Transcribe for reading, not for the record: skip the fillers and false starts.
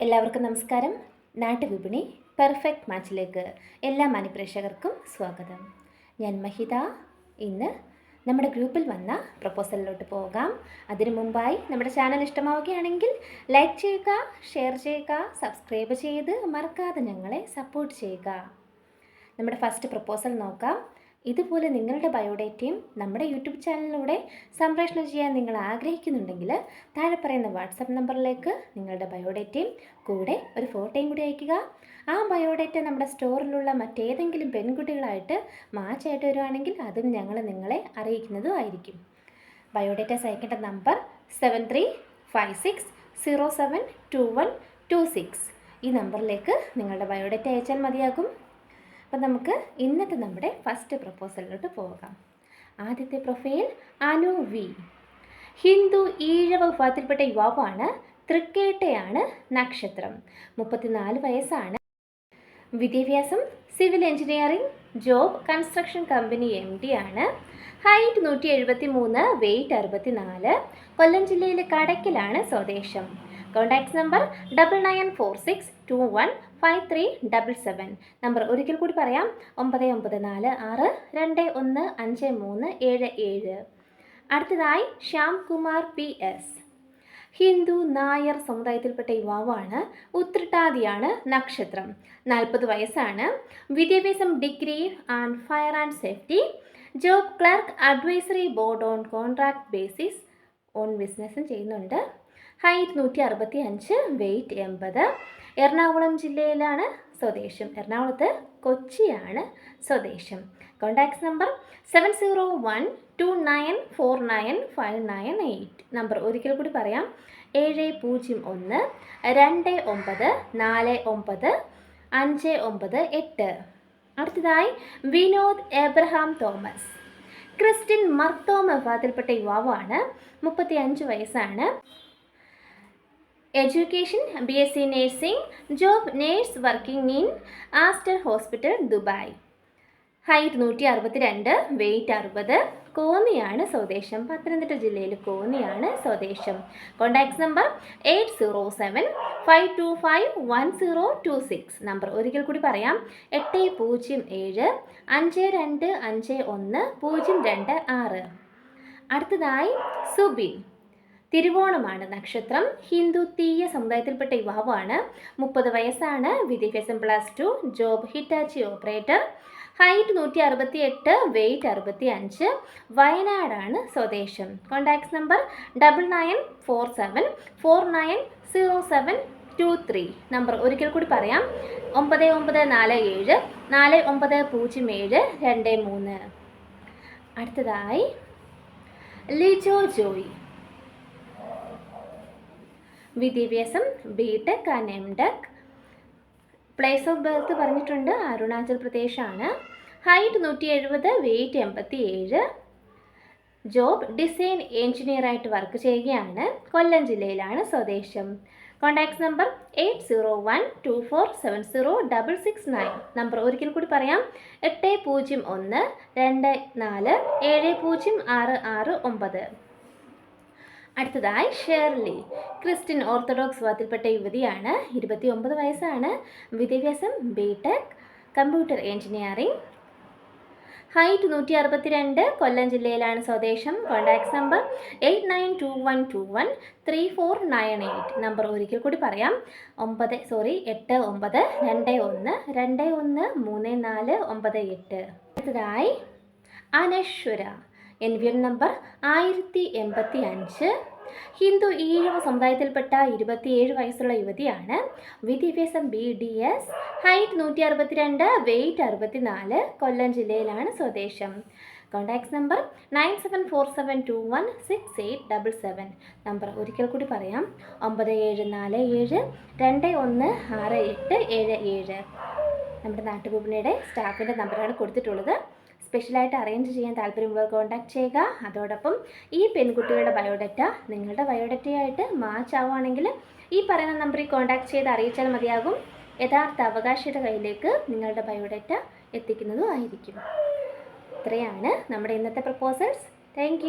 എല്ലാവർക്കും നമസ്കാരം. നാട്ടുവിപണി പെർഫെക്റ്റ് മാച്ചിലേക്ക് എല്ലാ മാന്യപ്രേക്ഷകർക്കും സ്വാഗതം. ഞാൻ മഹിത. ഇന്ന് നമ്മുടെ ഗ്രൂപ്പിൽ വന്ന പ്രപ്പോസലിലോട്ട് പോകാം. അതിനു മുമ്പായി നമ്മുടെ ചാനൽ ഇഷ്ടമാവുകയാണെങ്കിൽ ലൈക്ക് ചെയ്യുക, ഷെയർ ചെയ്യുക, സബ്സ്ക്രൈബ് ചെയ്ത് മറക്കാതെ ഞങ്ങളെ സപ്പോർട്ട് ചെയ്യുക. നമ്മുടെ ഫസ്റ്റ് പ്രപ്പോസൽ നോക്കാം. ഇതുപോലെ നിങ്ങളുടെ ബയോഡേറ്റയും നമ്മുടെ യൂട്യൂബ് ചാനലിലൂടെ സംപ്രേഷണം ചെയ്യാൻ നിങ്ങൾ ആഗ്രഹിക്കുന്നുണ്ടെങ്കിൽ താഴെ പറയുന്ന വാട്സപ്പ് നമ്പറിലേക്ക് നിങ്ങളുടെ ബയോഡേറ്റയും കൂടെ ഒരു ഫോട്ടോയും കൂടി അയയ്ക്കുക. ആ ബയോഡേറ്റ നമ്മുടെ സ്റ്റോറിലുള്ള മറ്റേതെങ്കിലും പെൺകുട്ടികളായിട്ട് മാച്ചായിട്ട് വരുവാണെങ്കിൽ അതും ഞങ്ങൾ നിങ്ങളെ അറിയിക്കുന്നതുമായിരിക്കും. ബയോഡേറ്റ അയക്കേണ്ട നമ്പർ 7356072126. ഈ നമ്പറിലേക്ക് നിങ്ങളുടെ ബയോഡേറ്റ അയച്ചാൽ മതിയാകും. അപ്പം നമുക്ക് ഇന്നത്തെ നമ്മുടെ ഫസ്റ്റ് പ്രപ്പോസലിലോട്ട് പോകാം. ആദ്യത്തെ പ്രൊഫൈൽ അനു വി. ഹിന്ദു ഈഴവ വിഭാഗത്തിൽപ്പെട്ട യുവാവാണ്. തൃക്കേട്ടയാണ് നക്ഷത്രം. 34 വയസ്സാണ്. വിദ്യാഭ്യാസം civil engineering. Job construction company MD ആണ്. Height 173, weight 64. കൊല്ലം ജില്ലയിലെ കടയ്ക്കലാണ് സ്വദേശം. Contact number 9946215377. നമ്പർ ഒരിക്കൽ കൂടി പറയാം, 9946215377. അടുത്തതായി ശ്യാം കുമാർ PS. ഹിന്ദു നായർ സമുദായത്തിൽപ്പെട്ട യുവാവാണ്. ഉത്രട്ടാതിയാണ് നക്ഷത്രം. 40 വയസ്സാണ്. വിദ്യാഭ്യാസം degree and fire and safety. Job clerk advisory board on contract basis. On ബിസിനസ്സും ചെയ്യുന്നുണ്ട്. Height 165, weight 80. എറണാകുളം ജില്ലയിലാണ് സ്വദേശം. എറണാകുളത്ത് കൊച്ചിയാണ് സ്വദേശം. Contact number 7012949598. നമ്പർ ഒരിക്കൽ കൂടി പറയാം, 70129495958. അടുത്തതായി Vinod Abraham Thomas. Christian Marthoma വിഭാഗത്തിൽപ്പെട്ട യുവാവാണ്. 35 വയസ്സാണ്. Education BSc nursing. Job nurse working in Aster hospital, Dubai. Height 162, weight 60. കോന്നിയാണ് സ്വദേശം. പത്തനംതിട്ട ജില്ലയിൽ കോന്നിയാണ് സ്വദേശം. Contact number 8075251026. നമ്പർ ഒരിക്കൽ കൂടി പറയാം, 8075251026. അടുത്തതായി സുബിൻ. തിരുവോണമാണ് നക്ഷത്രം. ഹിന്ദു തീയ സമുദായത്തിൽപ്പെട്ട യുവാവാണ്. 30 വയസ്സാണ്. വിദ്യാഭ്യാസം +2. Job Hitachi operator. Height 168, weight 65. വയനാടാണ് സ്വദേശം. Contact number 9947490723. നമ്പർ ഒരിക്കൽ കൂടി പറയാം, 9947490723. അടുത്തതായി ലിജോ ജോയി. വിദ്യാഭ്യാസം BTech and MTech. Place of birth പറഞ്ഞിട്ടുണ്ട്, അരുണാചൽ പ്രദേശാണ്. Height 170, weight 87. ജോബ് ഡിസൈൻ എഞ്ചിനീയറായിട്ട് വർക്ക് ചെയ്യുകയാണ്. കൊല്ലം ജില്ലയിലാണ് സ്വദേശം. Contact number 8012470669. നമ്പർ ഒരിക്കൽ കൂടി പറയാം, 8012470669. അടുത്തതായി ഷേർലി. ക്രിസ്ത്യൻ ഓർത്തഡോക്സ് വിഭാഗത്തിൽപ്പെട്ട യുവതിയാണ്. 29 വയസ്സാണ്. വിദ്യാഭ്യാസം BTech, കമ്പ്യൂട്ടർ എഞ്ചിനീയറിംഗ്. ഹൈറ്റ് 162, കൊല്ലം ജില്ലയിലാണ് സ്വദേശം. Contact number 8921213498. നമ്പർ ഒരിക്കൽ കൂടി പറയാം, 8921213498. അടുത്തതായി അനശ്വര. NVN number 1085. ഹിന്ദു ഈഴവ സമുദായത്തിൽപ്പെട്ട 27 വയസ്സുള്ള യുവതിയാണ്. വിദ്യാഭ്യാസം BDS. Height 162, weight 64. കൊല്ലം ജില്ലയിലാണ് സ്വദേശം. Contact number 9747216877. നമ്പർ ഒരിക്കൽ കൂടി പറയാം, 9747216877. നമ്മുടെ നാട്ടുവിപണിയുടെ സ്റ്റാഫിൻ്റെ നമ്പറാണ് കൊടുത്തിട്ടുള്ളത്. സ്പെഷ്യലായിട്ട് അറേഞ്ച് ചെയ്യാൻ താല്പര്യമുള്ളവർ കോൺടാക്ട് ചെയ്യുക. അതോടൊപ്പം ഈ പെൺകുട്ടികളുടെ ബയോഡേറ്റ നിങ്ങളുടെ ബയോഡേറ്റയായിട്ട് മാച്ച് ആവുകയാണെങ്കിൽ ഈ പറയുന്ന നമ്പറിൽ കോൺടാക്ട് ചെയ്ത് അറിയിച്ചാൽ മതിയാകും. യഥാർത്ഥ അവകാശിയുടെ കയ്യിലേക്ക് നിങ്ങളുടെ ബയോഡേറ്റ എത്തിക്കുന്നതും ആയിരിക്കും. ഇത്രയാണ് നമ്മുടെ ഇന്നത്തെ പ്രപ്പോസൽസ്. താങ്ക്